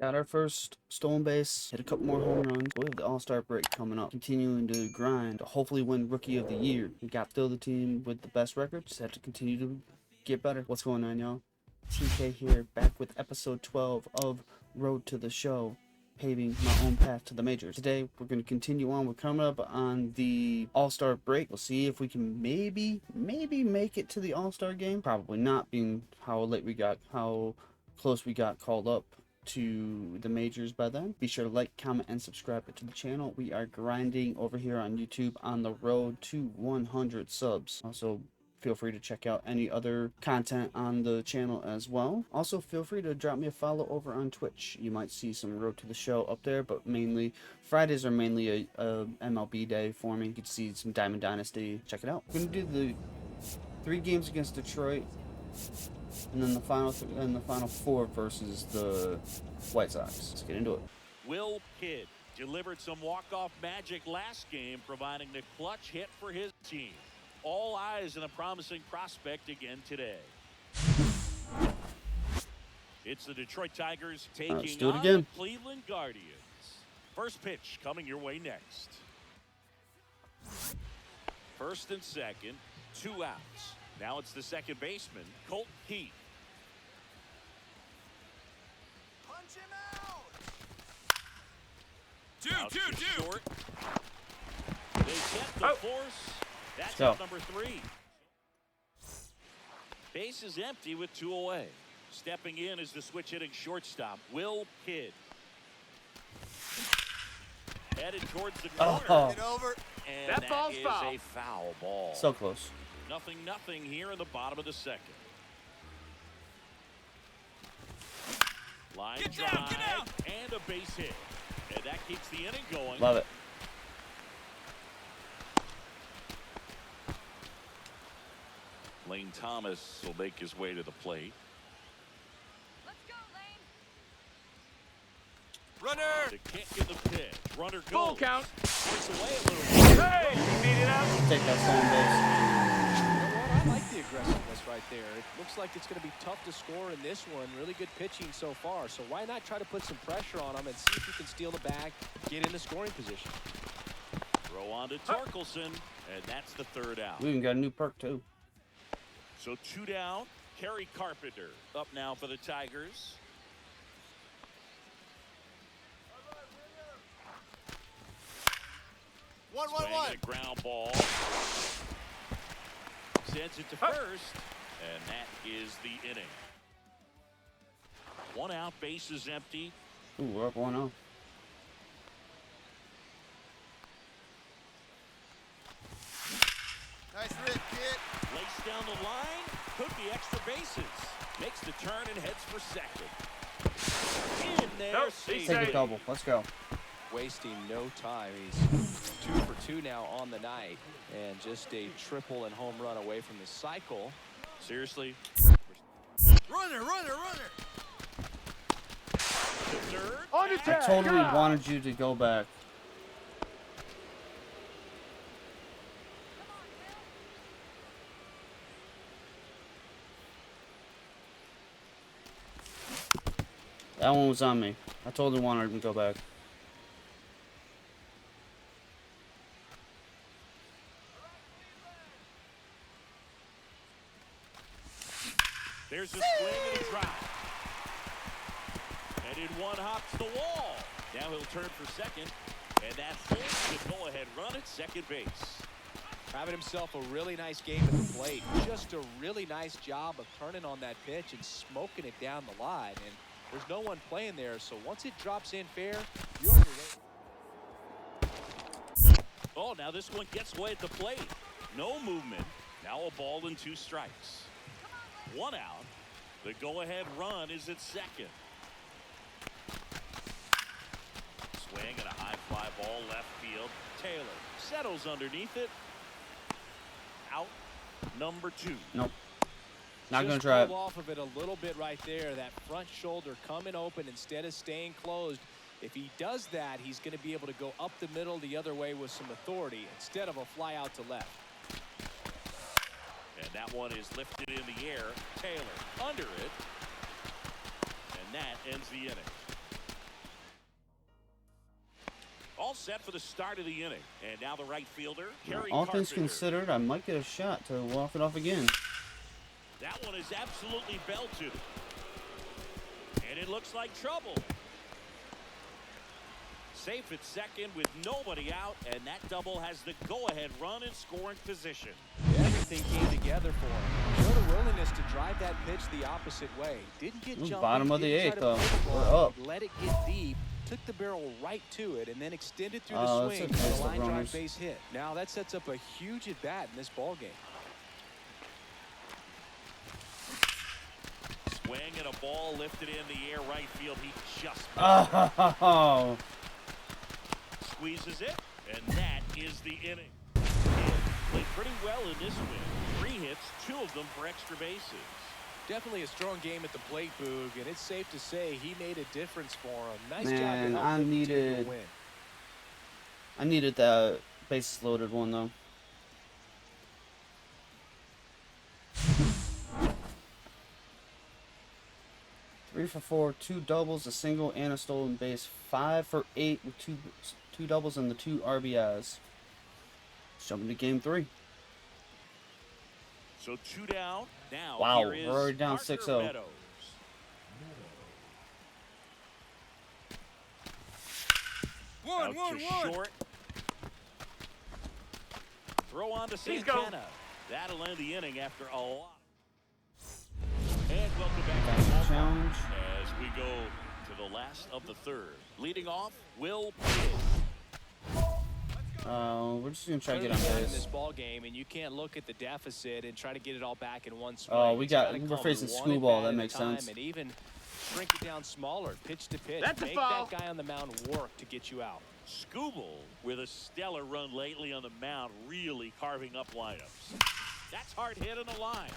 Got our first stolen base, hit a couple more home runs. We have the All-Star break coming up, continuing to grind to hopefully win Rookie of the Year. We got still the team with the best record, just have to continue to get better. What's going on, y'all? TK here, back with episode 12 of Road to the Show, paving my own path to the majors. Today, we're going to continue on. We're coming up on the All-Star break. We'll see if we can maybe make it to the All-Star game. Probably not, being how close we got called up to the majors by then. Be sure to like, comment, and subscribe to the channel. We are grinding over here on YouTube on the road to 100 subs. Also, feel free to check out any other content on the channel as well. Also, feel free to drop me a follow over on Twitch. You might see some Road to the Show up there, but mainly Fridays are mainly a MLB day for me. You can see some Diamond Dynasty. Check it out. We're gonna do the 3 games against Detroit, and then the final four versus the White Sox. Let's get into it. Will Kidd delivered some walk-off magic last game, providing the clutch hit for his team. All eyes on a promising prospect again today. It's the Detroit Tigers taking on the Cleveland Guardians. First pitch coming your way next. First and second, 2 outs. Now it's the second baseman, Colt Heath. Punch him out! Two. Short. They get the force. That's number 3. Base is empty with 2 away. Stepping in is the switch-hitting shortstop, Will Kidd. Headed towards the corner. Get over. And that ball's is foul. A foul ball. So close. Nothing here in the bottom of the second. Line drive and a base hit. And that keeps the inning going. Love it. Lane Thomas will make his way to the plate. Let's go, Lane. Runner. The kick in the pitch. Runner goes. Full count. Takes away a little. Hey, he beat it up. Take that stolen base. I like the aggressiveness right there. It looks like it's going to be tough to score in this one. Really good pitching so far. So why not try to put some pressure on him and see if you can steal the bag, get in the scoring position. Throw on to Torkelson, and that's the 3rd out. We even got a new perk too. So 2 down. Kerry Carpenter up now for the Tigers. One. A ground ball. Sends it to first, and that is the inning. 1 out, base is empty. Ooh, we're up 1-0. Nice rip, kid. Lace down the line. Could be extra bases. Makes the turn and heads for second. In there. Nope, take a double. Let's go. Wasting no time. He's 2 for 2 now on the night, and just a triple and home run away from the cycle. Seriously. Runner. Third. I totally wanted you to go back. That one was on me. I totally wanted him to go back. There's a swing and a drop. And in one hops the wall. Now he'll turn for second. And that holds the go-ahead run at second base. Having himself a really nice game at the plate. Just a really nice job of turning on that pitch and smoking it down the line. And there's no one playing there, so once it drops in fair, you're on your way. Oh, now this one gets away at the plate. No movement. Now a ball and 2 strikes. 1 out. The go-ahead run is at second. Swing and a high fly ball left field. Taylor settles underneath it. Out number 2. Nope. Not going to Just try it. pulled off of it a little bit right there. That front shoulder coming open instead of staying closed. If he does that, he's going to be able to go up the middle the other way with some authority instead of a fly out to left. And that one is lifted in the air. Taylor under it. And that ends the inning. all set for the start of the inning. And now the right fielder, Kerry All things Carpenter. considered, I might get a shot to walk it off again. That one is absolutely belted. And it looks like trouble. Safe at second with nobody out, and that double has the go-ahead run in scoring position. Everything came together for him. Showed a willingness to drive that pitch the opposite way. Didn't get jumpy. Bottom of the didn't try eighth, to though. pull the We're ball, up. let it get deep, took the barrel right to it, and then extended through the That's swing a for nice the line drive runners. base hit. Now that sets up a huge at bat in this ball game. Swing and a ball lifted in the air right field. He just Oh, squeezes it, and that is the inning. He played pretty well in this win. 3 hits, 2 of them for extra bases. Definitely a strong game at the plate, Boog, and it's safe to say he made a difference for him. Nice Man, job to help I them take the needed- win. I needed that bases loaded one though. Three for 4, 2 doubles, a single, and a stolen base. 5 for 8 with two doubles and the 2 RBIs. Jumping to game 3. So 2 down. Now Wow, here is we're already down Parker 6-0. Meadows. Out to short. Throw on to He's go. Santana. That'll end the inning after a lot. And welcome back to That's the a ballpark challenge. as we go to the last of the third. Leading off, Will Pitt. We're just gonna try to get Clearly on down in this base. ball game, and you can't look at the deficit and try to get it all back in one swing. Oh, You we're gotta facing call it one Screwball. at-bat That at a makes time sense. And even shrink it down smaller, pitch to pitch. That's a Make foul. that guy on the mound work to get you out. Skubal with a stellar run lately on the mound, really carving up lineups. That's hard hit on the line.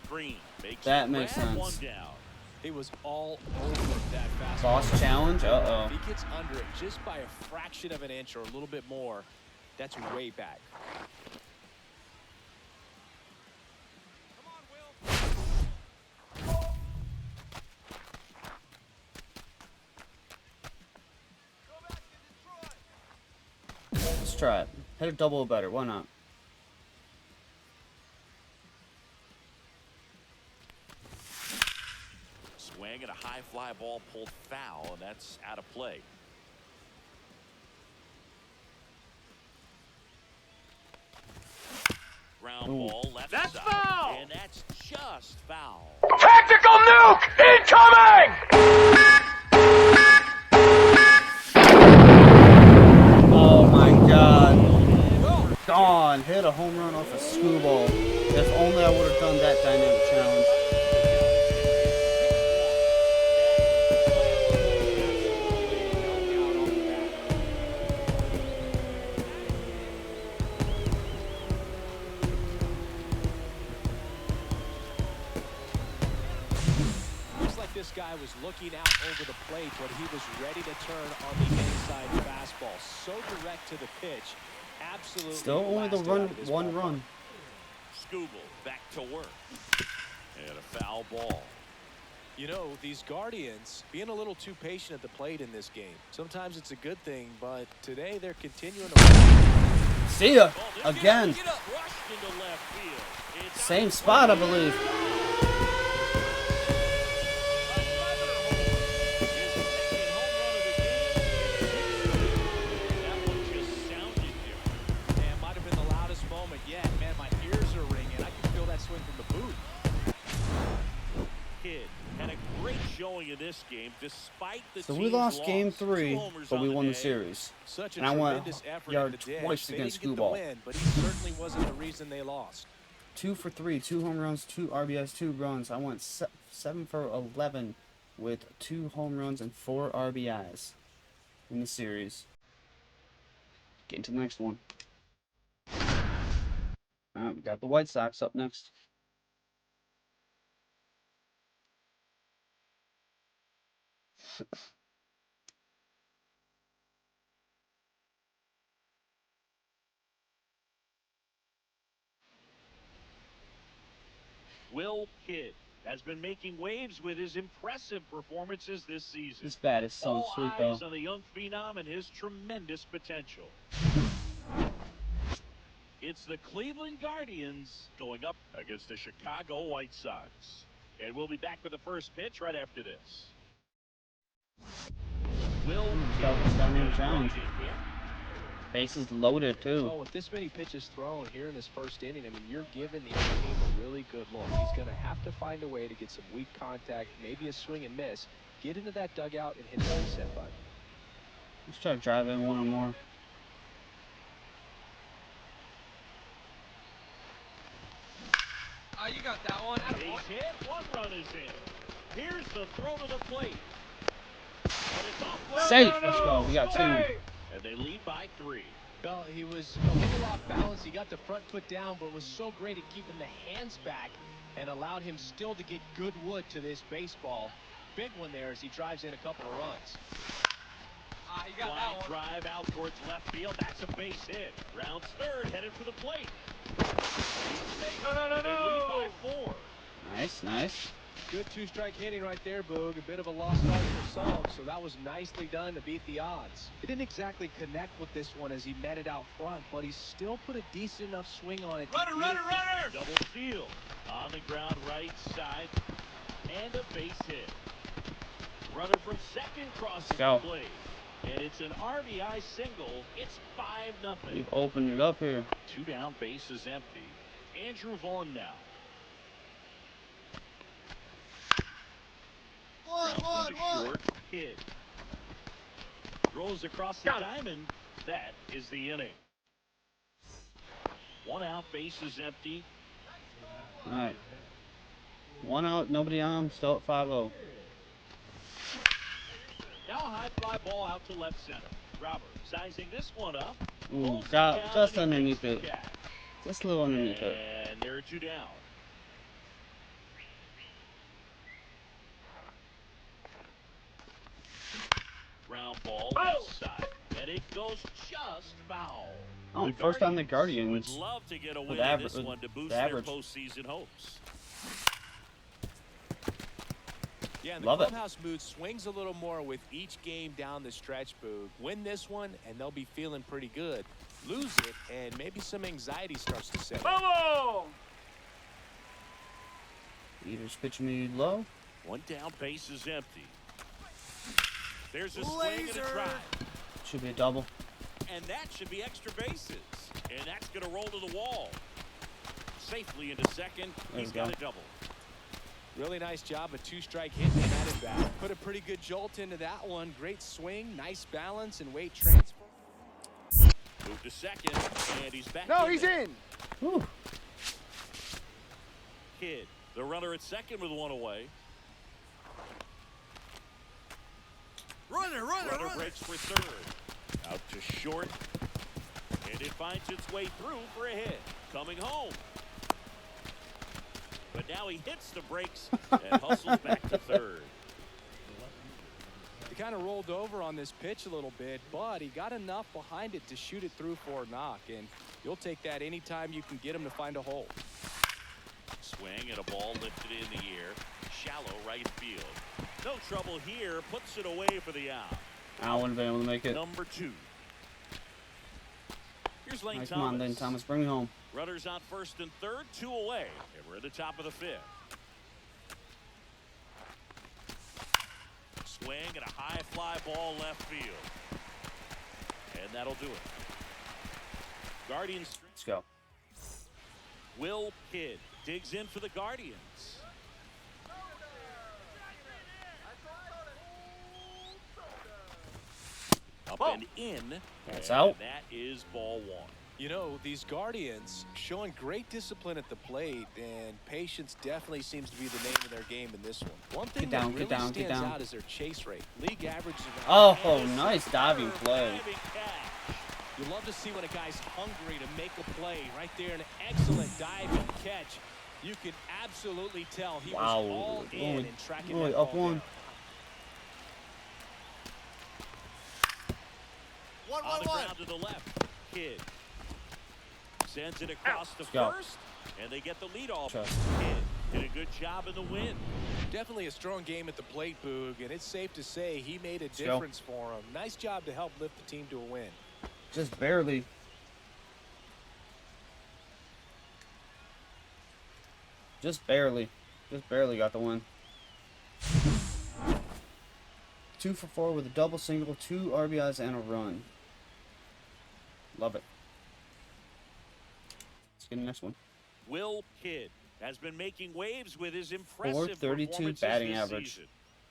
Green makes That makes grab sense. one down. He was all over that fastball. Boss challenge. If he gets under it just by a fraction of an inch or a little bit more, that's way back. Let's try it. Hit a double or better. Why not? Swing and a high fly ball pulled foul, and that's out of play. Ground Ooh. ball left That's side, foul! and that's just foul. Tactical nuke incoming! Oh my God. Gone. Hit a home run off a Screwball. If only I would have done that dynamic challenge. Looks like this guy was looking out over the plate, but he was ready to turn on the inside fastball. So direct to the pitch. Absolutely. Still only the blasted run, out of this one ballpark. run. Skubal back to work. And a foul ball. You know, these Guardians being a little too patient at the plate in this game. Sometimes it's a good thing, but today they're continuing to. See ya. Oh, this Again. Get up, rushed into left field. It's Same out. spot, I believe. His second home run of the game. That one just sounded different. Man, might have been the loudest moment yet. Man, my ears are ringing. I can feel that swing from the booth. Kid had a great showing in this game, despite the So we team's lost loss. game 2 3, homers but on we won the day. series. Such a And I went tremendous effort yard at the dish. twice They against didn't get the Screwball. win, but he certainly wasn't the reason they lost. 2 for 3, 2 home runs, 2 RBIs, 2 runs. I went 7 for 11 with 2 home runs and 4 RBIs in the series. Getting to the next one. Alright, we got the White Sox up next. Will Kidd. That's has been making waves with his impressive performances this season. This bat is so All sweet, though. eyes on the young phenom and his tremendous potential. It's the Cleveland Guardians going up against the Chicago White Sox. And we'll be back with the first pitch right after this. Will Challenge. Bases loaded, too. Oh, with this many pitches thrown here in this first inning, I mean, you're giving the other team a really good look. He's going to have to find a way to get some weak contact, maybe a swing and miss, get into that dugout and hit the reset button. Let's try to drive in one more. Oh, you got that one. Base hit, 1 run is in. Here's the throw to the plate. And it's off. Safe. Let's go. We got 2. And they lead by 3. Well, he was a little off balance. He got the front foot down, but was so great at keeping the hands back and allowed him still to get good wood to this baseball. Big one there as he drives in a couple of runs. You got that one. Drive out towards left field. That's a base hit. Rounds third, headed for the plate. No. They lead by 4. Nice, nice. Good two-strike hitting right there, Boog. A bit of a lost start for some, so that was nicely done to beat the odds. He didn't exactly connect with this one as he met it out front, but he still put a decent enough swing on it. Runner! Double steal. On the ground, right side. And a base hit. Runner from second crosses the plate. And it's an RBI single. It's 5-0. We've opened it up here. 2 down, base is empty. Andrew Vaughn now. Short hit. Throws across the diamond. That is the inning. 1 out, base is empty. All right. 1 out, nobody on. Still at 5-0. Now a high fly ball out to left center. Robert sizing this one up. Ooh, got just underneath it. Just a little underneath it. And there are 2 down. Ground ball left side. And it goes just foul. Oh, first on the Guardians. Would love to get a win in this one to boost their postseason hopes. Yeah, and the Love it. clubhouse mood swings a little more with each game down the stretch, Boog. Win this one, and they'll be feeling pretty good. Lose it, and maybe some anxiety starts to set in. Leader's pitching me low. 1 down, base is empty. There's a swing and a drive. Should be a double. And that should be extra bases. And that's going to roll to the wall. Safely into second. He's got a double. Really nice job, a 2-strike hit and that at bat. Put a pretty good jolt into that one. Great swing, nice balance, and weight transfer. Move to second, and he's back. No, he's in. Whew. Kidd, the runner at second with 1 away. Runner breaks for third. Out to short. And it finds its way through for a hit. Coming home. But now he hits the brakes and hustles back to third. He kind of rolled over on this pitch a little bit, but he got enough behind it to shoot it through for a knock. And you'll take that anytime you can get him to find a hole. Swing and a ball lifted in the air. Shallow right field. No trouble here. Puts it away for the out. I wouldn't have been able to make it. Number 2. Here's Lane Nice, Thomas. come on, Lane Thomas. Bring me home. Runners on first and third, 2 away. And we're at the top of the 5th. Swing and a high fly ball left field. And that'll do it. Guardians. Let's go. Will Kidd digs in for the Guardians. Up and in. That's and out. That is ball 1. You know, these Guardians showing great discipline at the plate, and patience definitely seems to be the name of their game in this one. One thing that really stands out is their chase rate. League average is around. Oh, nice diving play. You love to see when a guy's hungry to make a play. Right there, an excellent diving catch. You can absolutely tell he was all in and tracking that up ball one. down. On the ground to the left. Kidd sends it across the first, and they get the lead off. Kidd Did a good job in the win. Definitely a strong game at the plate, Boog, and it's safe to say he made a Let's go. difference for him. Nice job to help lift the team to a win. Just barely. Just barely got the win. 2 for 4 with a double, single, 2 RBIs, and a run. Love it. Let's get the next one. Will Kidd has been making waves with his impressive 432 performances batting this average. season.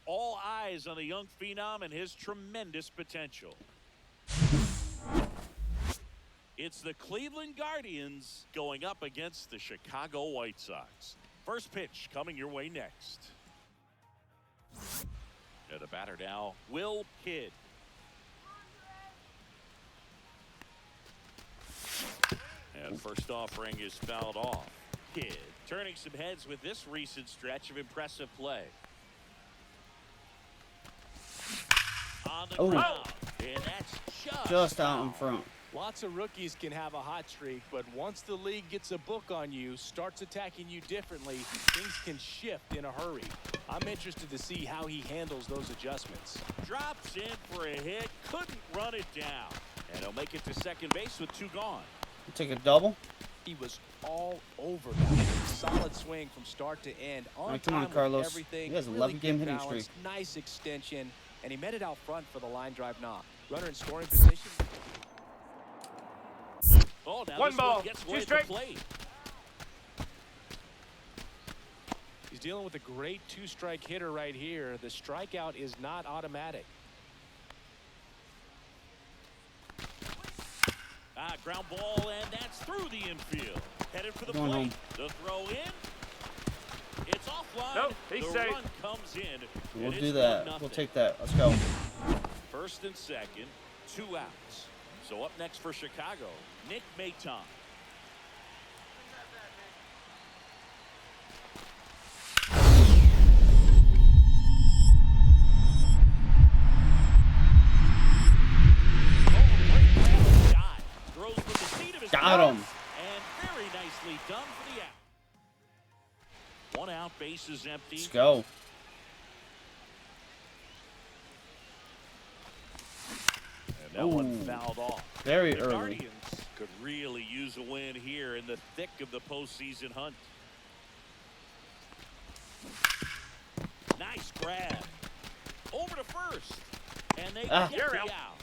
All eyes on the young phenom and his tremendous potential. It's the Cleveland Guardians going up against the Chicago White Sox. First pitch coming your way next. And the batter now, Will Kidd. And first offering is fouled off. Kidd turning some heads with this recent stretch of impressive play. On the ground, and that's Just out in front. Lots of rookies can have a hot streak, but once the league gets a book on you, starts attacking you differently, things can shift in a hurry. I'm interested to see how he handles those adjustments. Drops in for a hit, couldn't run it down. And he'll make it to second base with 2 gone. Take a double. He was all over that. Solid swing from start to end. On Right, come on, time with Carlos. everything. He has a Really 11-game good hitting balance, streak. Nice extension, and he met it out front for the line drive knock. Runner in scoring position. Oh, now One this ball, one gets 2 away at the strikes. plate. He's dealing with a great 2-strike hitter right here. The strikeout is not automatic. Ground ball, and that's through the infield. Headed for the Going plate. home. The throw in. It's offline. Nope, he's the safe. run comes in. We'll and do it's that. 1-0. We'll take that. Let's go. First and second, 2 outs. So up next for Chicago, Nick Maton. Got him. And very nicely done for the out. 1 out, base is empty. Let's go. And that one fouled off. Very The early. Guardians could really use a win here in the thick of the postseason hunt. Nice grab. Over to first. And they get the You're out. out.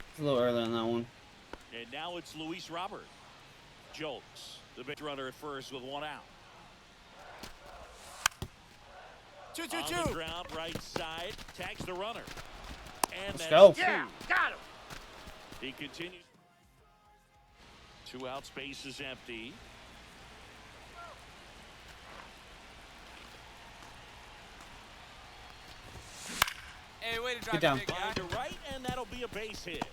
It's a little early on that one. And now it's Luis Robert. Jolts, the big runner at first with 1 out. On the ground, right side, tags the runner. And Let's that's go. 2. Yeah, got him. He continues. 2 out, space is empty. Hey, way to Get drive down. the big guy. Line to right, and that'll be a base hit.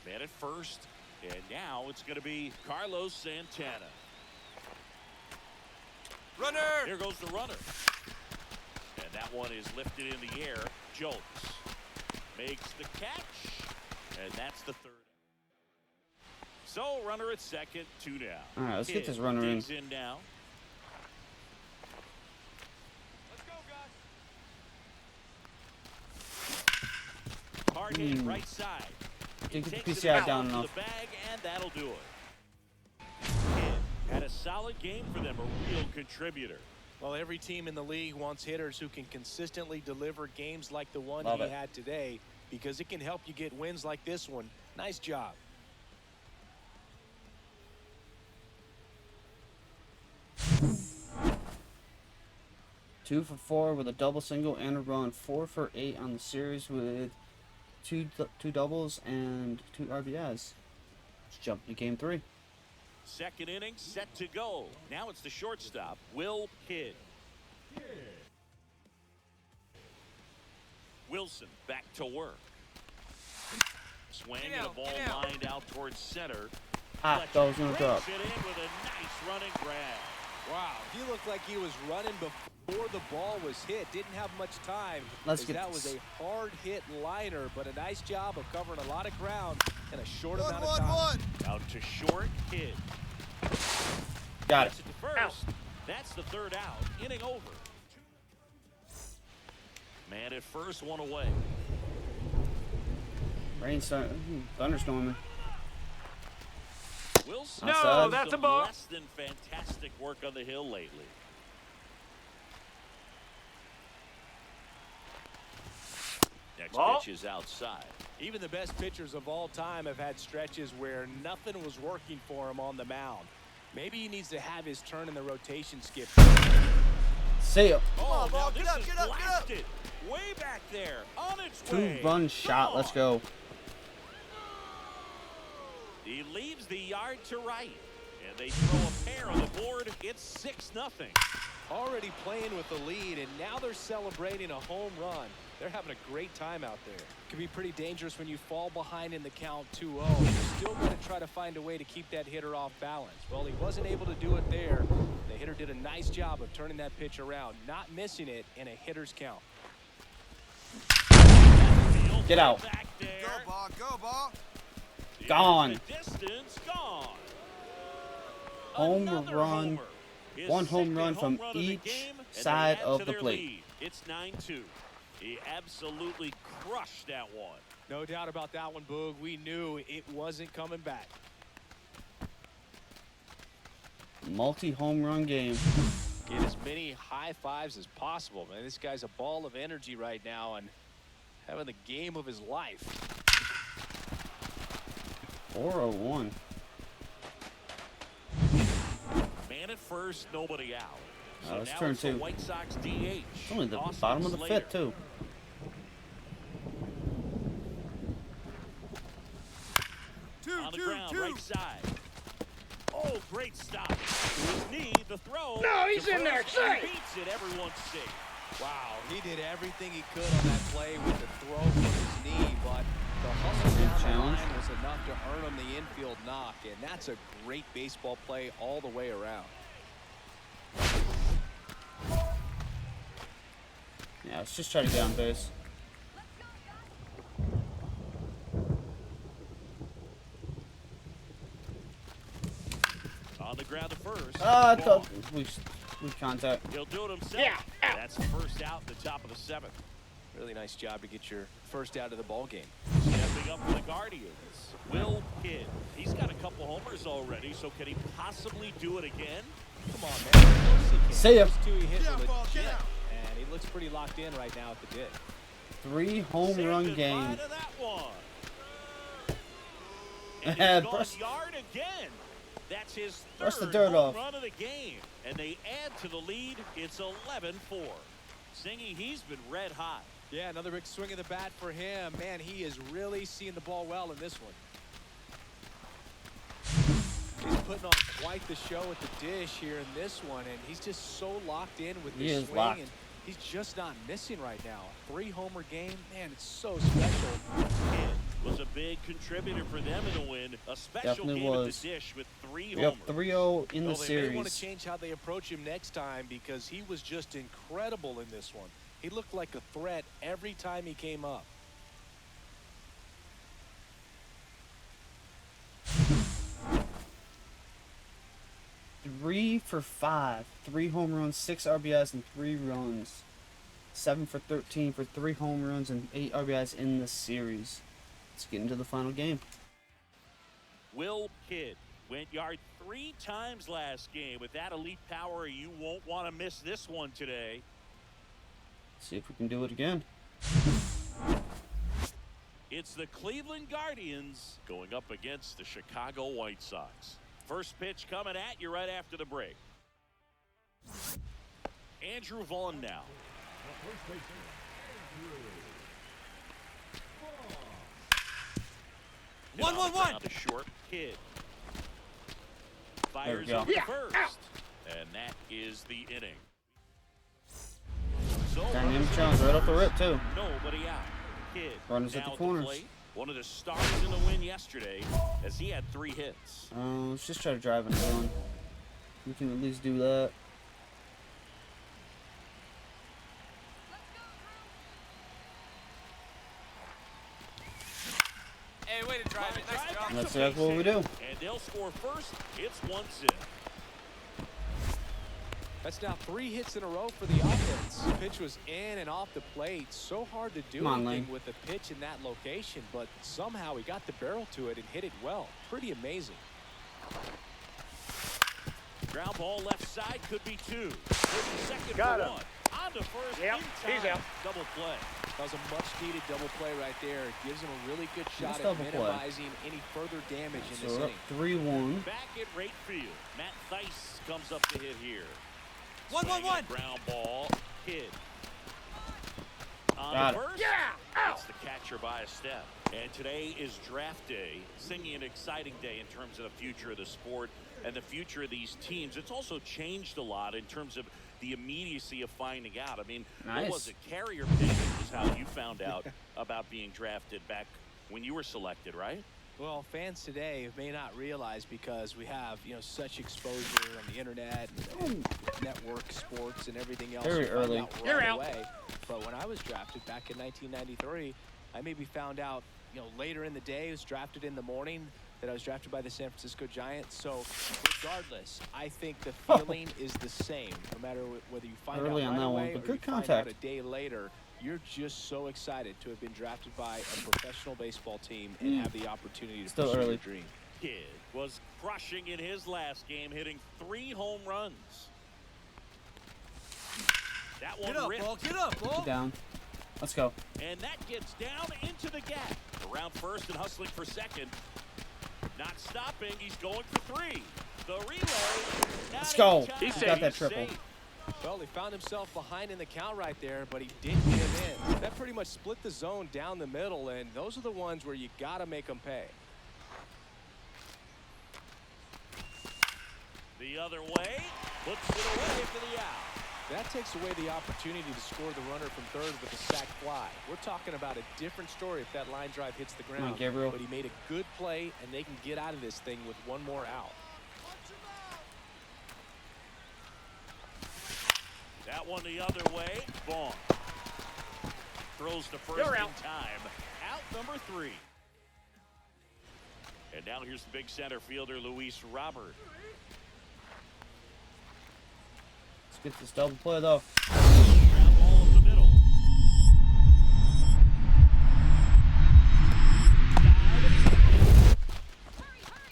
Man at first, and now it's going to be Carlos Santana. Runner! Here goes the runner. And that one is lifted in the air. Jolts makes the catch, and that's the 3rd. So runner at second, 2 down. All right, let's get Kidd this runner in. digs in now. Let's go, guys. Hard hit right side. Didn't get the Takes it PCI out down to enough. the bag, and that'll do it. Kidd had a solid game for them, a real contributor. Well, every team in the league wants hitters who can consistently deliver games like the one Love he it. had today, because it can help you get wins like this one. Nice job. Two for 4 with a double, single, and a run. 4 for 8 on the series with two doubles and 2 RBIs. Let's jump to game 3. Second inning set to go. Now it's the shortstop, Will Kidd. Wilson back to work. Swing and a ball get out. lined out towards center. Ah, that was gonna drop. Breaks it in with a nice running grab. Wow, he looked like he was running before the ball was hit. Didn't have much time. Let's as get that this. was a hard hit liner, but a nice job of covering a lot of ground in a short amount of time. Out to short, Kidd. Got it. Gets it to first. That's the third out. Inning over. Man at first, one away. Rain starting, thunderstorming. Wilson. No, that's a some ball. less than fantastic work on the hill lately. Next Ball. pitch is outside. Even the best pitchers of all time have had stretches where nothing was working for him on the mound. Maybe he needs to have his turn in the rotation skip. See ya. Oh, now this is blasted. Way back there. On its way. 2-run shot. Let's go. He leaves the yard to right. And they throw a pair on the board. It's 6-0. Already playing with the lead, and now they're celebrating a home run. They're having a great time out there. It can be pretty dangerous when you fall behind in the count 2-0. You're still going to try to find a way to keep that hitter off balance. Well, he wasn't able to do it there. The hitter did a nice job of turning that pitch around, not missing it in a hitter's count. Get out. Back there. Go ball. Gone. The distance gone. Home Another run. homer. His One home second run from home run of the each game, and they side add of to the their plate. lead. It's 9-2. He absolutely crushed that one. No doubt about that one, Boog. We knew it wasn't coming back. Multi-home run game. Get as many high fives as possible, man. This guy's a ball of energy right now and having the game of his life. 401. Man at first, nobody out. So Let's now turn it's the two. White Sox DH. It's only the Austin bottom of the Slater. fifth, too. On the ground, right side. Oh, great stop. To his knee, the throw. No, he's to in there. first, and Say. beats it. Everyone's safe. Wow, he did everything he could on that play with the throw from his knee, but the hustle down the challenge. line was enough to earn him the infield knock, and that's a great baseball play all the way around. Yeah, let's just try to get on base. On the ground to first. I Ball. thought we contact. He'll do it himself. That's the first out in the top of the seventh. Really nice job to get your first out of the ball game. Stepping up for the Guardians, Will Kidd. He's got a couple homers already, so can he possibly do it again? Come on, man. Of course he can. See ya. Those two he hit Get out, were ball, get legit, out. and he looks pretty locked in right now at the dip. 3 home Say run goodbye game. to that one. And he's gone Brush- yard again. That's his Brush the third dirt home off. run of the game. And they add to the lead. It's 11-4. Singy, he's been red hot. Yeah, another big swing of the bat for him. Man, he is really seeing the ball well in this one. He's putting on quite the show at the dish here in this one, and he's just so locked in with He this is swing, locked. and he's just not missing right now. 3-homer game, man, it's so special. Kidd was a big contributor for them in the win. A special Definitely game was. at the dish with 3 We up homers. 3-0 in the Well, they may want to series. change how they approach him next time because he was just incredible in this one. He looked like a threat every time he came up. Three for 5. 3 home runs, 6 RBIs, and 3 runs. 7 for 13 for 3 home runs and 8 RBIs in the series. Let's get into the final game. Will Kidd went yard 3 times last game. With that elite power, you won't want to miss this one today. See if we can do it again. It's the Cleveland Guardians going up against the Chicago White Sox. First pitch coming at you right after the break. Andrew Vaughn now. 1-1-1. Now the short Kidd. There we Fires go. over to first. And that is the inning. So Dynamic challenge right off the rip, too. nobody out. Kidd Runners at now the corners. plate. One of the stars in the win yesterday as he had 3 hits. Let's just try to drive it on. We can at least do that. Hey, wait a drive it. Nice job. That's exactly what we do. And they'll score first. It's 1-0. That's now 3 hits in a row for the offense. The pitch was in and off the plate. So hard to do Come on, anything Lane. with a pitch in that location, but somehow he got the barrel to it and hit it well. Pretty amazing. Ground ball left side could be 2. Second Got for him. 1. On to first. Yep, in he's time. out. Double play. That was a much-needed double play right there. It gives him a really good shot Nice at double play. minimizing any further damage in So this we're up inning. 3-1. Back at right field. Matt Theis comes up to hit here. 1-1-1. Ground ball. Kid. On Got to it. first. Yeah! It's the catcher by a step. And today is draft day. Singing an exciting day in terms of the future of the sport and the future of these teams. It's also changed a lot in terms of the immediacy of finding out. I mean, Nice. what was it? Carrier pigeon is how you found out about being drafted back when you were selected, right? Well, fans today may not realize because we have, such exposure on the internet and network sports and everything else. Very We find early. out You're right out. away. But when I was drafted back in 1993, I maybe found out, later in the day. I was drafted in the morning that I was drafted by the San Francisco Giants. So regardless, I think the feeling is the same, no matter whether you find Early out on right that one, away but or good you find out contact. a day later. You're just so excited to have been drafted by a professional baseball team and have the opportunity to Still pursue early. your dream. Kid was crushing in his last game, hitting 3 home runs. That one Get up, ripped. ball. Get up, ball. Down. Let's go. And that gets down into the gap. Around first and hustling for second. Not stopping. He's going for 3. The relay. Let's go. Not in He's time. got that He's triple. safe. Well, he found himself behind in the count right there, but he didn't give in. That pretty much split the zone down the middle, and those are the ones where you got to make them pay. The other way. Puts it away for the out. That takes away the opportunity to score the runner from third with a sac fly. We're talking about a different story if that line drive hits the Come ground. on, Gabriel. But he made a good play, and they can get out of this thing with one more out. That one the other way. Vaughn throws the first You're in out. time. Out number 3. And now here's the big center fielder, Luis Robert. Let's get this double play, though. Ground ball up the middle.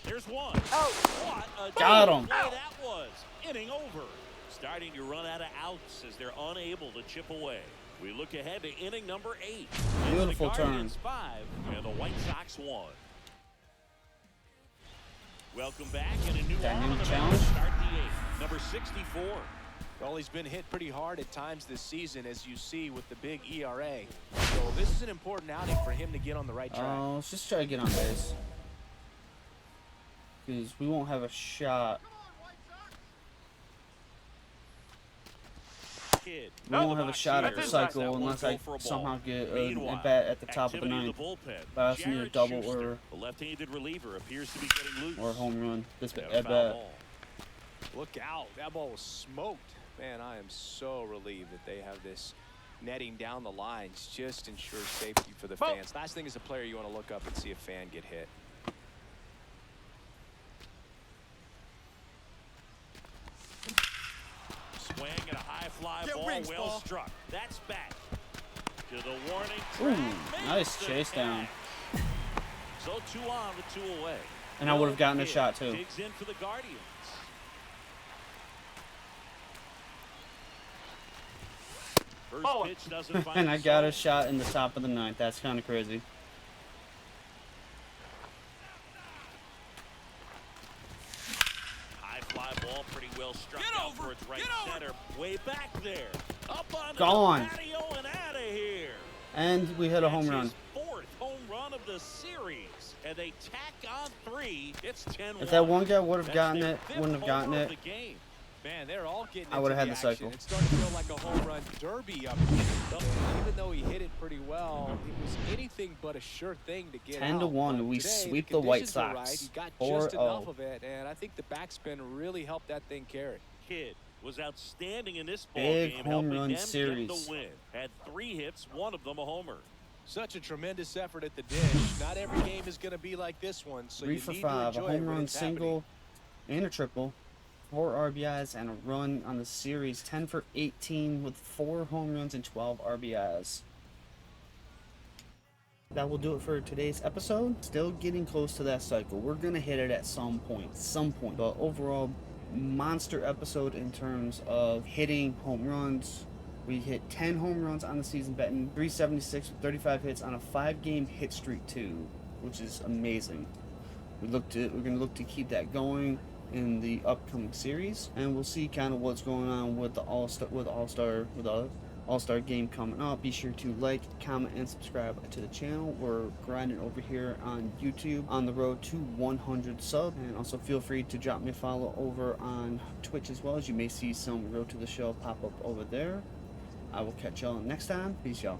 Here's one. Oh. What a Got double him. play that was. Inning over. Starting to run out of outs as they're unable to chip away. We look ahead to inning number 8. Beautiful It's the Guardians turn. 5 and the White Sox 1. Welcome back and a new Dynamic arm on the challenge. mound to start the 8th. Number 64. Well, he's been hit pretty hard at times this season, as you see with the big ERA. So this is an important outing for him to get on the right track. Let's just try to get on base. Because we won't have a shot. Kid. We won't have a shot at the That's cycle That unless won't I go for a ball. somehow get Meanwhile, a bat at the top of the activity in 9th. bullpen. But I also need a Jared double Schuster, the left-handed reliever, appears to be getting loose. or a home run. This And a at foul bat. ball. Look out. That ball was smoked. Man, I am so relieved that they have this netting down the lines. Just ensures safety for the Ball. fans. Last thing as a player, you want to look up and see a fan get hit. Swing and a high fly Get ball, rings, well ball. struck. That's back to the warning Ooh, track. nice Makes the chase down. catch. So 2 on with 2 away. And I would have gotten a Kid shot, too. Digs in for the Guardians. First Oh. pitch doesn't find And I the got a zone. shot in the top of the 9th. That's kind of crazy. High fly ball, pretty well struck Get out over, towards right get over. center. Way back there. Up on Gone. the patio and out of here. And we hit a home That's run. his 4th home run of the series. And they tack on 3. It's 10-1. If that one guy would have That's gotten their it, 5th wouldn't have gotten homer of it. the game. Man, they're all getting I into would've had the the cycle. action. It's starting to feel like a home run derby up here. Even though he hit it pretty well, it was anything but a sure thing to get 10 to out. 1, But we today, sweep the White conditions were Sox. Right. He got 4-0. just enough of it, and I think the backspin really helped that thing carry. Kid was outstanding in this ball Big game, home helping run them series. get the win. Had 3 hits, one of them a homer. Such a tremendous effort at the dish. Not every game is going to be like this one, so 3 you for need 5, to a enjoy it home when run, it's happening. single, and a triple. 4 RBIs and a run on the series. 10 for 18 with 4 home runs and 12 RBIs. That will do it for today's episode. Still getting close to that cycle. We're going to hit it at some point. But overall, monster episode in terms of hitting home runs. We hit 10 home runs on the season, betting 376 with 35 hits on a 5-game hit streak too, which is amazing. We're going to look to keep that going in the upcoming series, and we'll see kind of what's going on with the All-Star game coming up. Be sure to like, comment, and subscribe to the channel. We're grinding over here on YouTube on the road to 100 subs, and also feel free to drop me a follow over on Twitch as well, as you may see some Road to the Show pop up over there. I will catch y'all next time. Peace, y'all.